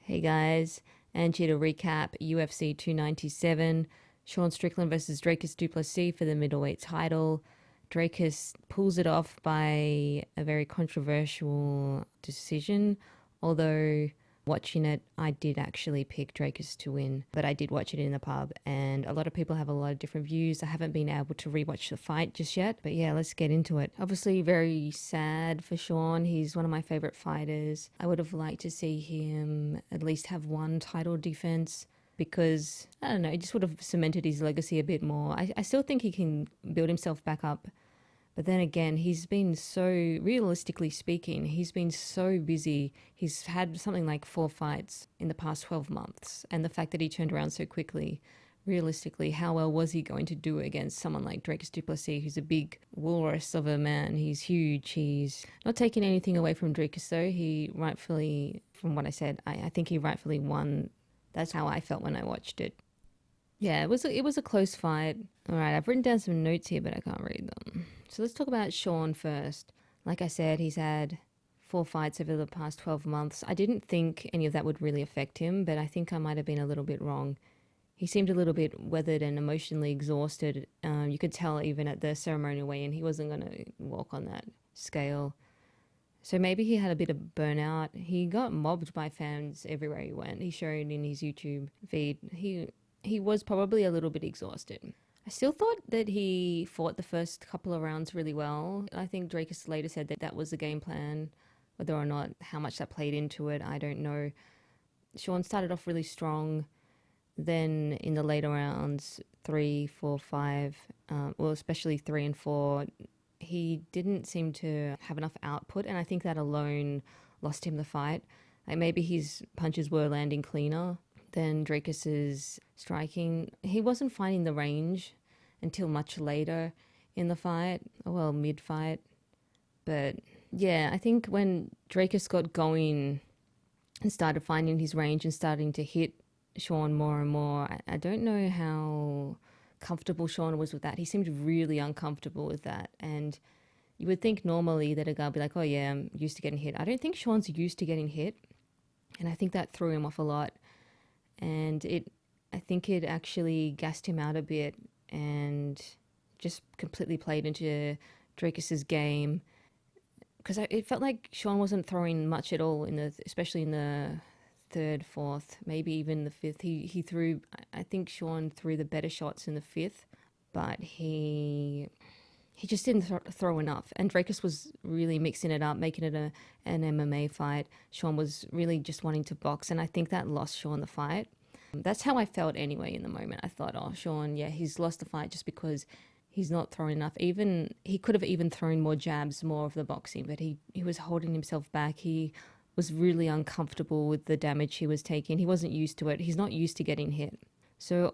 Hey guys, Ange here to recap UFC 297, Sean Strickland versus DRICUS Du Plessis for the middleweight title. DRICUS pulls it off by a very controversial decision, although watching it, I did actually pick DRICUS to win, but I did watch it in the pub, and a lot of people have a lot of different views. I haven't been able to rewatch the fight just yet, but yeah, let's get into it. Obviously, very sad for Sean. He's one of my favorite fighters. I would have liked to see him at least have one title defense because, I don't know, it just would have cemented his legacy a bit more. I still think he can build himself back up. But then again, he's been so, realistically speaking, he's been so busy. He's had something like 4 fights in the past 12 months. And the fact that he turned around so quickly, realistically, how well was he going to do against someone like DRICUS Du Plessis, who's a big walrus of a man? He's huge. He's not taking anything away from DRICUS, though. He rightfully, from what I said, I think he rightfully won. That's how I felt when I watched it. Yeah, it was a close fight. All right, I've written down some notes here, but I can't read them. So let's talk about Sean first. Like I said, he's had 4 fights over the past 12 months. I didn't think any of that would really affect him, but I think I might have been a little bit wrong. He seemed a little bit weathered and emotionally exhausted. You could tell even at the ceremonial weigh-in, he wasn't going to walk on that scale. So maybe he had a bit of burnout. He got mobbed by fans everywhere he went. He showed in his YouTube feed. He was probably a little bit exhausted. I still thought that he fought the first couple of rounds really well. I think DRICUS later said that that was the game plan. Whether or not how much that played into it, I don't know. Sean started off really strong. Then in the later rounds, 3, 4, 5, well, especially 3 and 4, he didn't seem to have enough output. And I think that alone lost him the fight. Like maybe his punches were landing cleaner than DRICUS's striking. He wasn't finding the range until much later in the fight, well, mid-fight. But yeah, I think when DRICUS got going and started finding his range and starting to hit Sean more and more, I don't know how comfortable Sean was with that. He seemed really uncomfortable with that. And you would think normally that a guy would be like, oh yeah, I'm used to getting hit. I don't think Sean's used to getting hit. And I think that threw him off a lot. And I think it actually gassed him out a bit and just completely played into DRICUS's game. Because it felt like Sean wasn't throwing much at all, especially in the 3rd, 4th, maybe even the 5th. He threw, I think Sean threw the better shots in the 5th, but he just didn't throw enough. And DRICUS was really mixing it up, making it an MMA fight. Sean was really just wanting to box, and I think that lost Sean the fight. That's how I felt anyway in the moment. I thought, oh, Sean, yeah, he's lost the fight just because he's not throwing enough. Even he could have even thrown more jabs, more of the boxing, but he was holding himself back. He was really uncomfortable with the damage he was taking. He wasn't used to it. He's not used to getting hit. So,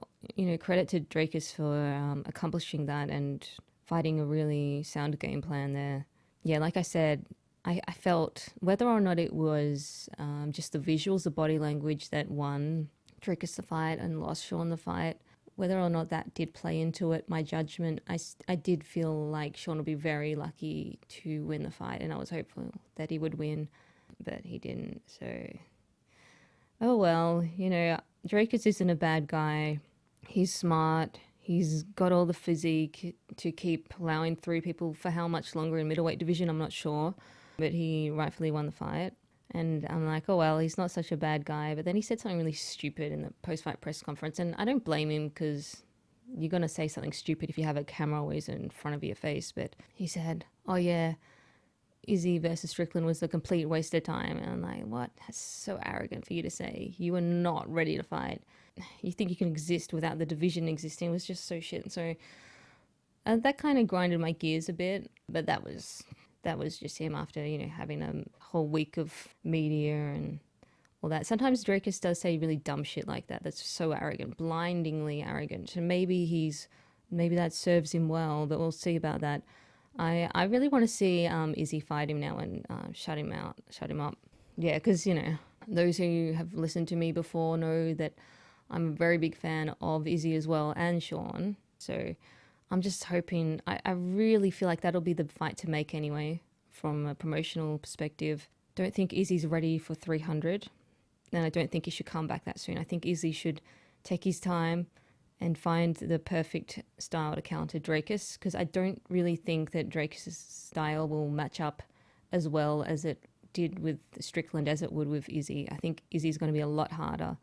credit to DRICUS for accomplishing that and fighting a really sound game plan there. Yeah, like I said, I felt whether or not it was just the visuals, the body language that won DRICUS the fight and lost Sean the fight, whether or not that did play into it, my judgment, I did feel like Sean would be very lucky to win the fight, and I was hopeful that he would win, but he didn't. So, oh well, DRICUS isn't a bad guy. He's smart. He's got all the physique to keep plowing through people for how much longer in middleweight division, I'm not sure. But he rightfully won the fight. And I'm like, oh, well, he's not such a bad guy. But then he said something really stupid in the post-fight press conference. And I don't blame him because you're going to say something stupid if you have a camera always in front of your face. But he said, oh, yeah, Izzy versus Strickland was a complete waste of time. And I'm like, what? That's so arrogant for you to say. You were not ready to fight. You think you can exist without the division existing. It was just so shit. So that kind of grinded my gears a bit, but that was just him after, having a whole week of media and all that. Sometimes DRICUS does say really dumb shit like that. That's so arrogant, blindingly arrogant. And maybe that serves him well, but we'll see about that. I really want to see Izzy fight him now and shut him up. Yeah, because, those who have listened to me before know that I'm a very big fan of Izzy as well and Sean. So I'm just hoping, I really feel like that'll be the fight to make anyway, from a promotional perspective. Don't think Izzy's ready for 300. and I don't think he should come back that soon. I think Izzy should take his time and find the perfect style to counter DRICUS, because I don't really think that DRICUS' style will match up as well as it did with Strickland as it would with Izzy. I think Izzy's going to be a lot harder.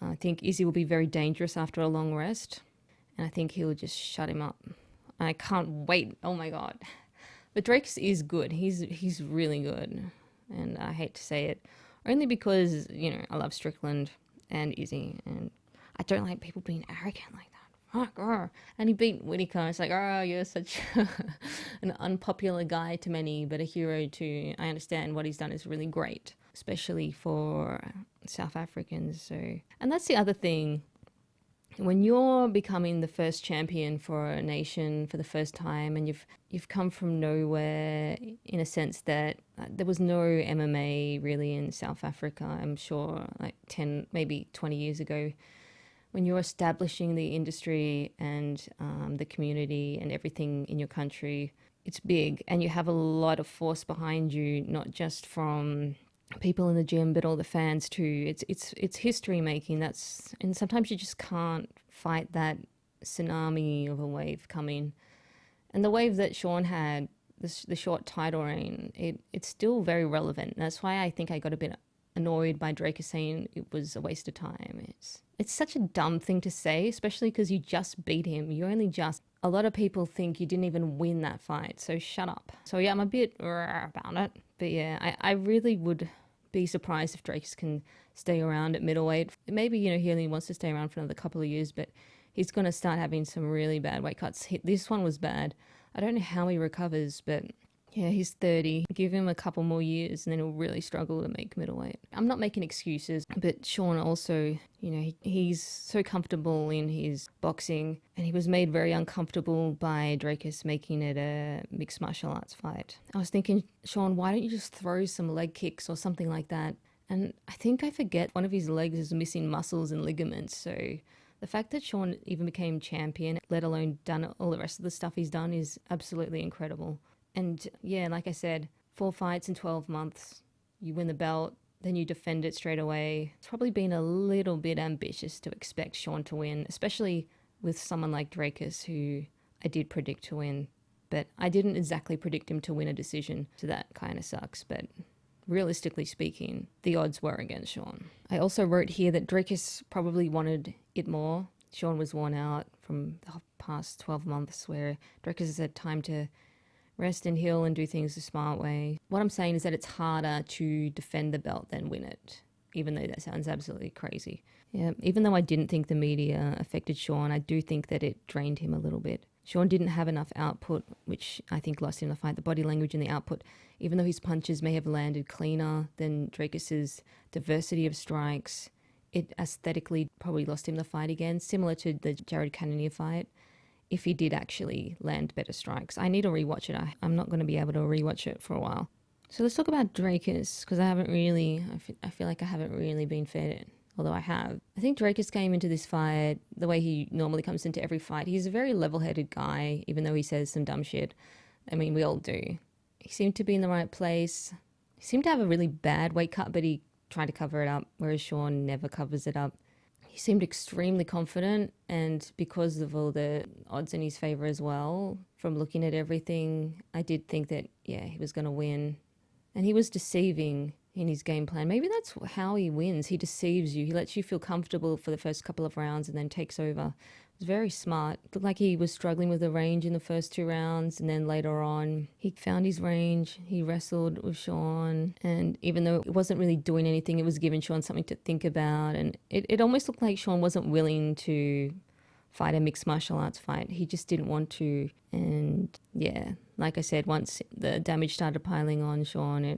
I think Izzy will be very dangerous after a long rest, and I think he'll just shut him up. I can't wait. Oh my god. But DRICUS is good. He's really good, and I hate to say it, only because, you know, I love Strickland and Izzy, and I don't like people being arrogant like that. Fuck, oh. And he beat Whittaker. It's like, oh, you're such an unpopular guy to many, but a hero to. I understand what he's done is really great, especially for South Africans. So, and that's the other thing. When you're becoming the first champion for a nation for the first time, and you've come from nowhere, in a sense that there was no MMA really in South Africa, I'm sure, like 10, maybe 20 years ago. When you're establishing the industry and the community and everything in your country, it's big, and you have a lot of force behind you, not just from people in the gym, but all the fans too. It's history making. And sometimes you just can't fight that tsunami of a wave coming. And the wave that Sean had, the short title reign, it's still very relevant. And that's why I think I got a bit annoyed by DRICUS saying it was a waste of time. It's such a dumb thing to say, especially because you just beat him. A lot of people think you didn't even win that fight, so shut up. So yeah, I'm a bit about it. But yeah, I really would be surprised if DRICUS can stay around at middleweight. Maybe, you know, he only wants to stay around for another couple of years, but he's going to start having some really bad weight cuts. This one was bad. I don't know how he recovers, but yeah, he's 30. Give him a couple more years and then he'll really struggle to make middleweight. I'm not making excuses, but Sean also, you know, he's so comfortable in his boxing, and he was made very uncomfortable by DRICUS making it a mixed martial arts fight. I was thinking, Sean, why don't you just throw some leg kicks or something like that? And I think I forget one of his legs is missing muscles and ligaments, so the fact that Sean even became champion, let alone done all the rest of the stuff he's done, is absolutely incredible. And yeah, like I said, 4 fights in 12 months, you win the belt, then you defend it straight away. It's probably been a little bit ambitious to expect Sean to win, especially with someone like DRICUS, who I did predict to win. But I didn't exactly predict him to win a decision, so that kind of sucks. But realistically speaking, the odds were against Sean. I also wrote here that DRICUS probably wanted it more. Sean was worn out from the past 12 months, where DRICUS has had time to rest and heal and do things the smart way. What I'm saying is that it's harder to defend the belt than win it, even though that sounds absolutely crazy. Yeah, even though I didn't think the media affected Sean, I do think that it drained him a little bit. Sean didn't have enough output, which I think lost him the fight. The body language and the output, even though his punches may have landed cleaner than DRICUS's diversity of strikes, it aesthetically probably lost him the fight again, similar to the Jared Cannonier fight. If he did actually land better strikes. I need to rewatch it. I'm not going to be able to rewatch it for a while. So let's talk about DRICUS, because I feel like I haven't really been fed it, although I have. I think DRICUS came into this fight the way he normally comes into every fight. He's a very level-headed guy, even though he says some dumb shit. I mean, we all do. He seemed to be in the right place. He seemed to have a really bad weight cut, but he tried to cover it up, whereas Sean never covers it up. He seemed extremely confident, and because of all the odds in his favour as well, from looking at everything, I did think that, yeah, he was going to win. And he was deceiving in his game plan. Maybe that's how he wins. He deceives you. He lets you feel comfortable for the first couple of rounds and then takes over. It was very smart. Looked like he was struggling with the range in the first 2 rounds, and then later on he found his range. He wrestled with Sean, and even though it wasn't really doing anything, it was giving Sean something to think about, and it almost looked like Sean wasn't willing to fight a mixed martial arts fight. He just didn't want to. And yeah, like I said, once the damage started piling on Sean,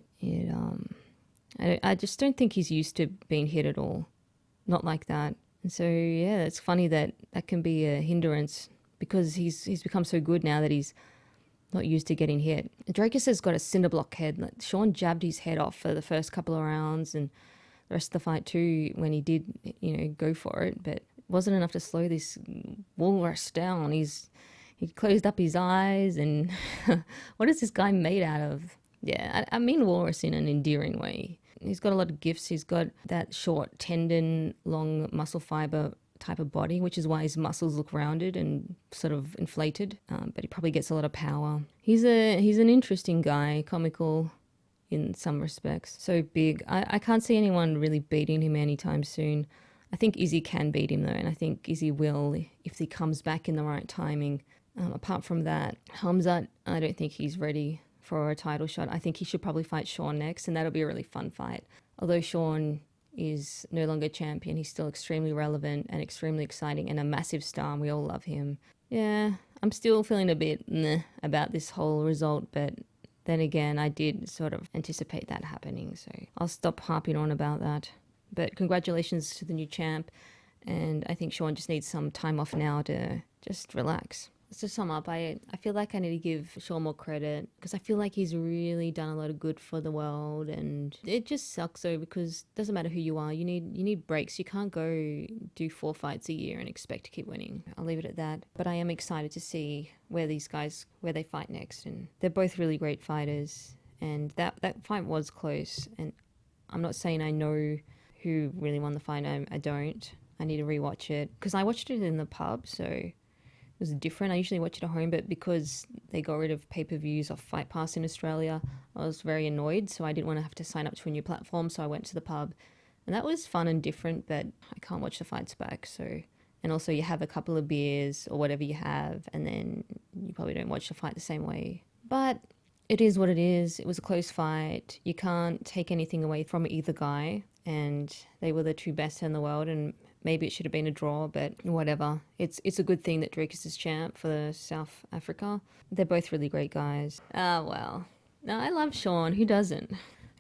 I just don't think he's used to being hit at all. Not like that. And so, yeah, it's funny that can be a hindrance, because he's become so good now that he's not used to getting hit. DRICUS has got a cinder block head. Like, Sean jabbed his head off for the first couple of rounds and the rest of the fight too, when he did, go for it. But it wasn't enough to slow this walrus down. He closed up his eyes, and what is this guy made out of? Yeah, I mean walrus in an endearing way. he's got a lot of gifts. He's got that short tendon, long muscle fiber type of body, which is why his muscles look rounded and sort of inflated. But he probably gets a lot of power. He's an interesting guy, comical in some respects. So big. I can't see anyone really beating him anytime soon. I think Izzy can beat him though, and I think Izzy will if he comes back in the right timing. Apart from that, Hamzat, I don't think he's ready for a title shot. I think he should probably fight Sean next, and that'll be a really fun fight. Although Sean is no longer champion, he's still extremely relevant and extremely exciting and a massive star, and we all love him. Yeah, I'm still feeling a bit meh about this whole result, but then again, I did sort of anticipate that happening, so I'll stop harping on about that. But congratulations to the new champ, and I think Sean just needs some time off now to just relax. To sum up, I feel like I need to give Sean more credit because I feel like he's really done a lot of good for the world, and it just sucks though because it doesn't matter who you are, you need breaks. You can't go do 4 fights a year and expect to keep winning. I'll leave it at that. But I am excited to see where these guys, where they fight next, and they're both really great fighters, and that fight was close, and I'm not saying I know who really won the fight. I don't. I need to rewatch it because I watched it in the pub, so it was different. I usually watch it at home, but because they got rid of pay-per-views off Fight Pass in Australia, I was very annoyed, so I didn't want to have to sign up to a new platform, so I went to the pub. And that was fun and different, but I can't watch the fights back, so... And also you have a couple of beers or whatever you have, and then you probably don't watch the fight the same way. But it is what it is. It was a close fight. You can't take anything away from either guy, and they were the two best in the world, and maybe it should have been a draw, but whatever. It's a good thing that DRICUS is champ for South Africa. They're both really great guys. Well. No, I love Sean. Who doesn't?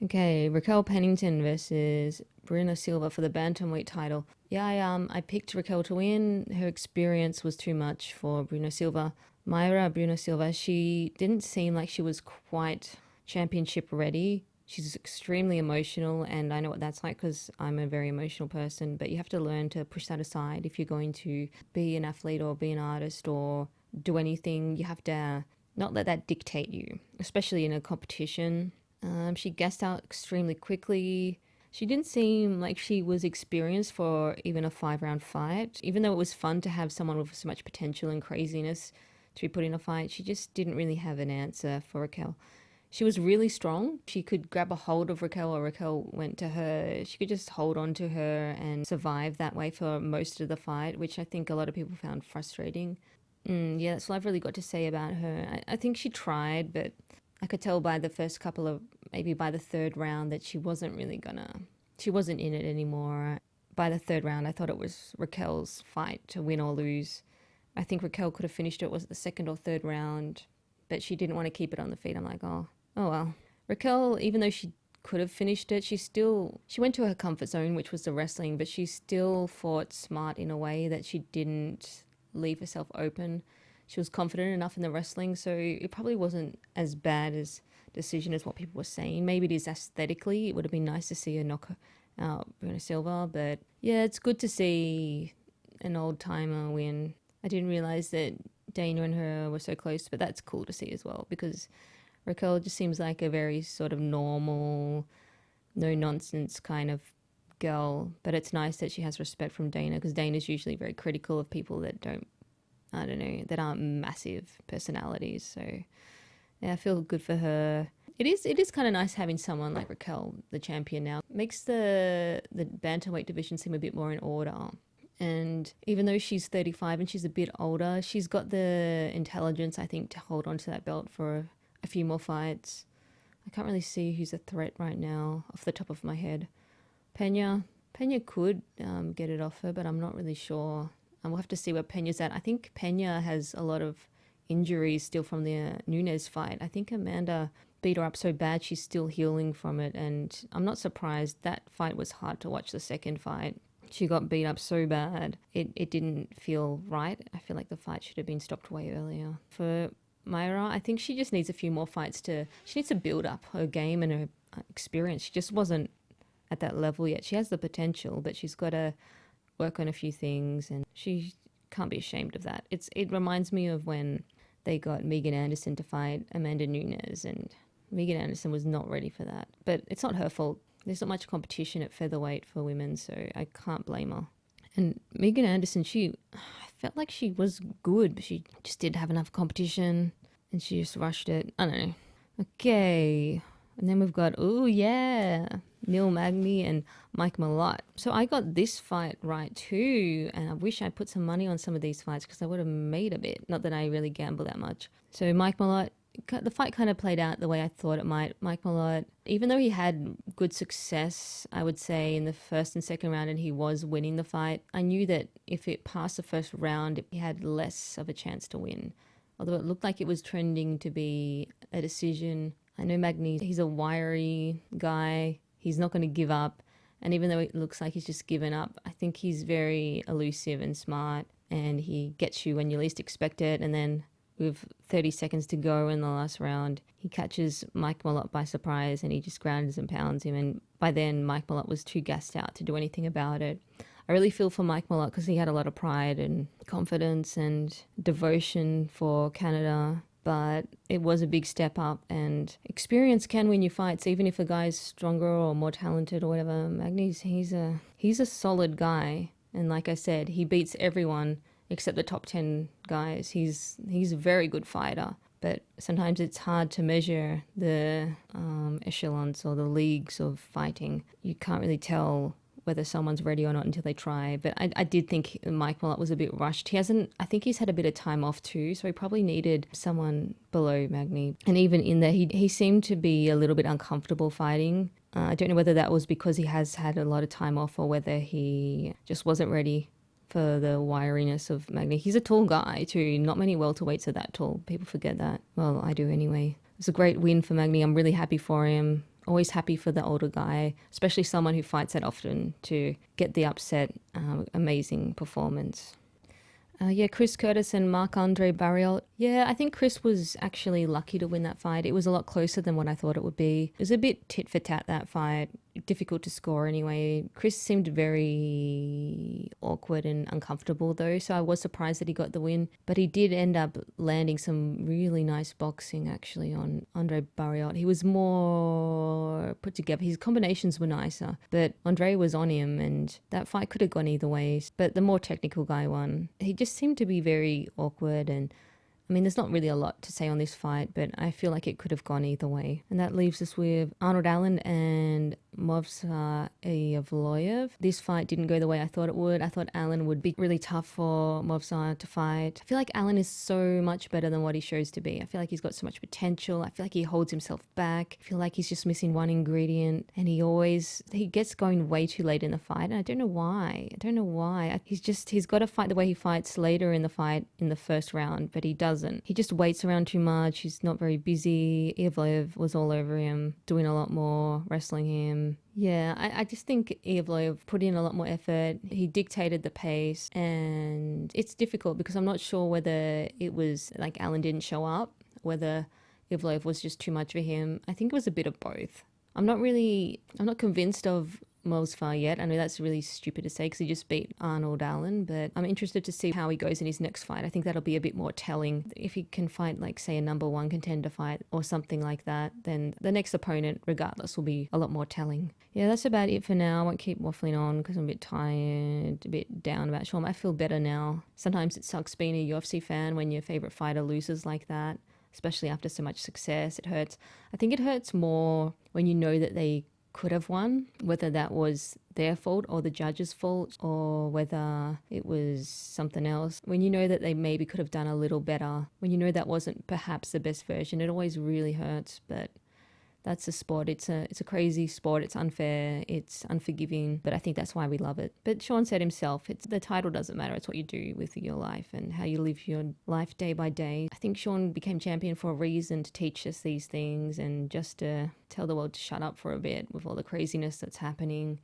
Okay, Raquel Pennington versus Bruno Silva for the bantamweight title. Yeah, I picked Raquel to win. Her experience was too much for Bruno Silva. MAYRA, Bruno Silva, she didn't seem like she was quite championship ready. She's extremely emotional, and I know what that's like because I'm a very emotional person, but you have to learn to push that aside if you're going to be an athlete or be an artist or do anything. You have to not let that dictate you, especially in a competition. She gassed out extremely quickly. She didn't seem like she was experienced for even a 5-round fight. Even though it was fun to have someone with so much potential and craziness to be put in a fight, she just didn't really have an answer for Raquel. She was really strong. She could grab a hold of Raquel or Raquel went to her. She could just hold on to her and survive that way for most of the fight, which I think a lot of people found frustrating. Yeah, that's all I've really got to say about her. I think she tried, but I could tell by the first couple of, maybe by the 3rd round, that she wasn't in it anymore. By the 3rd round, I thought it was Raquel's fight to win or lose. I think Raquel could have finished it, was it the 2nd or 3rd round, but she didn't want to keep it on the feet. I'm like, oh well. Raquel, even though she could have finished it, she went to her comfort zone, which was the wrestling, but she still fought smart in a way that she didn't leave herself open. She was confident enough in the wrestling, so it probably wasn't as bad as decision as what people were saying. Maybe it is aesthetically. It would have been nice to see her knock out Bruno Silva, but yeah, it's good to see an old-timer win. I didn't realize that Dana and her were so close, but that's cool to see as well, because Raquel just seems like a very sort of normal, no-nonsense kind of girl, but it's nice that she has respect from Dana, because Dana's usually very critical of people that that aren't massive personalities, so yeah, I feel good for her. It is kind of nice having someone like Raquel, the champion now. Makes the bantamweight division seem a bit more in order. And even though she's 35 and she's a bit older, she's got the intelligence, I think, to hold on to that belt for a few more fights. I can't really see who's a threat right now off the top of my head. Pena could get it off her, but I'm not really sure. And we'll have to see where Pena's at. I think Pena has a lot of injuries still from the Nunes fight. I think Amanda beat her up so bad she's still healing from it, and I'm not surprised. That fight was hard to watch, the second fight. She got beat up so bad. It didn't feel right. I feel like the fight should have been stopped way earlier. For MAYRA, I think she just needs a few more fights she needs to build up her game and her experience. She just wasn't at that level yet. She has the potential, but she's got to work on a few things, and she can't be ashamed of that. It reminds me of when they got Megan Anderson to fight Amanda Nunes, and Megan Anderson was not ready for that. But it's not her fault. There's not much competition at featherweight for women, so I can't blame her. And Megan Anderson, I felt like she was good, but she just didn't have enough competition and she just rushed it. I don't know. Okay. And then we've got, oh yeah, Neil Magny and Mike Malott. So I got this fight right too, and I wish I put some money on some of these fights because I would have made a bit. Not that I really gamble that much. So Mike Malott, the fight kind of played out the way I thought it might. Mike Malott, even though he had good success, I would say, in the first and second round, and he was winning the fight, I knew that if it passed the first round, he had less of a chance to win. Although it looked like it was trending to be a decision. I know Magny, he's a wiry guy. He's not going to give up. And even though it looks like he's just given up, I think he's very elusive and smart. And he gets you when you least expect it. And then with 30 seconds to go in the last round, he catches Mike Malott by surprise and he just grounds and pounds him. And by then, Mike Malott was too gassed out to do anything about it. I really feel for Mike Malott because he had a lot of pride and confidence and devotion for Canada. But it was a big step up, and experience can win you fights, even if a guy's stronger or more talented or whatever. Magny's, he's a solid guy. And like I said, he beats everyone except the top 10 guys. He's a very good fighter, but sometimes it's hard to measure the echelons or the leagues of fighting. You can't really tell whether someone's ready or not until they try. But I did think Mike Malott was a bit rushed. I think he's had a bit of time off too, so he probably needed someone below Magny. And even in there, he seemed to be a little bit uncomfortable fighting. I don't know whether that was because he has had a lot of time off or whether he just wasn't ready for the wiriness of Magny. He's a tall guy too. Not many welterweights are that tall. People forget that. Well, I do anyway. It's a great win for Magny. I'm really happy for him. Always happy for the older guy, especially someone who fights that often, to get the upset. Amazing performance. Chris Curtis and Marc-Andre Barriault. Yeah, I think Chris was actually lucky to win that fight. It was a lot closer than what I thought it would be. It was a bit tit for tat, that fight. Difficult to score anyway. Chris seemed very awkward and uncomfortable though, so I was surprised that he got the win. But he did end up landing some really nice boxing actually on Andre Barriault. He was more put together. His combinations were nicer, but Andre was on him and that fight could have gone either way. But the more technical guy won. He just seemed to be very awkward, and I mean, there's not really a lot to say on this fight, but I feel like it could have gone either way. And that leaves us with Arnold Allen and MOVSAR EVLOEV. This fight didn't go the way I thought it would. I thought Allen would be really tough for MOVSAR to fight. I feel like Allen is so much better than what he shows to be. I feel like he's got so much potential. I feel like he holds himself back. I feel like he's just missing one ingredient, and he gets going way too late in the fight, and I don't know why. He's got to fight the way he fights later in the fight in the first round, but he doesn't. He just waits around too much. He's not very busy. EVLOEV was all over him, doing a lot more, wrestling him. Yeah, I just think EVLOEV put in a lot more effort. He dictated the pace, and it's difficult because I'm not sure whether it was like Allen didn't show up, whether EVLOEV was just too much for him. I think it was a bit of both. I'm not convinced of MOVSAR yet. I know that's really stupid to say because he just beat Arnold Allen, but I'm interested to see how he goes in his next fight. I think that'll be a bit more telling. If he can fight like say a number one contender fight or something like that, then the next opponent regardless will be a lot more telling. Yeah, that's about it for now. I won't keep waffling on because I'm a bit tired, a bit down about Sean. I feel better now. Sometimes it sucks being a UFC fan when your favorite fighter loses like that, especially after so much success. It hurts. I think it hurts more when you know that they could have won, whether that was their fault or the judge's fault or whether it was something else. When you know that they maybe could have done a little better, when you know that wasn't perhaps the best version, it always really hurts. But that's a sport. It's a crazy sport. It's unfair. It's unforgiving. But I think that's why we love it. But Sean said himself, the title doesn't matter. It's what you do with your life and how you live your life day by day. I think Sean became champion for a reason, to teach us these things and just to tell the world to shut up for a bit with all the craziness that's happening.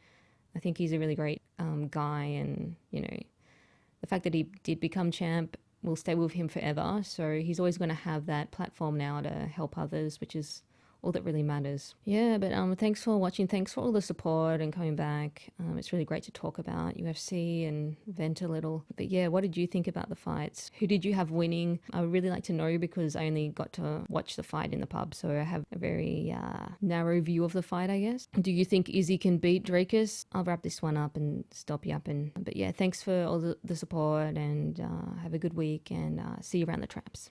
I think he's a really great guy, and the fact that he did become champ will stay with him forever. So he's always going to have that platform now to help others, which is all that really matters. Yeah, but thanks for watching. Thanks for all the support and coming back. It's really great to talk about UFC and vent a little. But yeah, what did you think about the fights? Who did you have winning? I would really like to know, because I only got to watch the fight in the pub, so I have a very narrow view of the fight, I guess. Do you think Izzy can beat DRICUS? I'll wrap this one up and stop yapping. But yeah, thanks for all the support, and have a good week, and see you around the traps.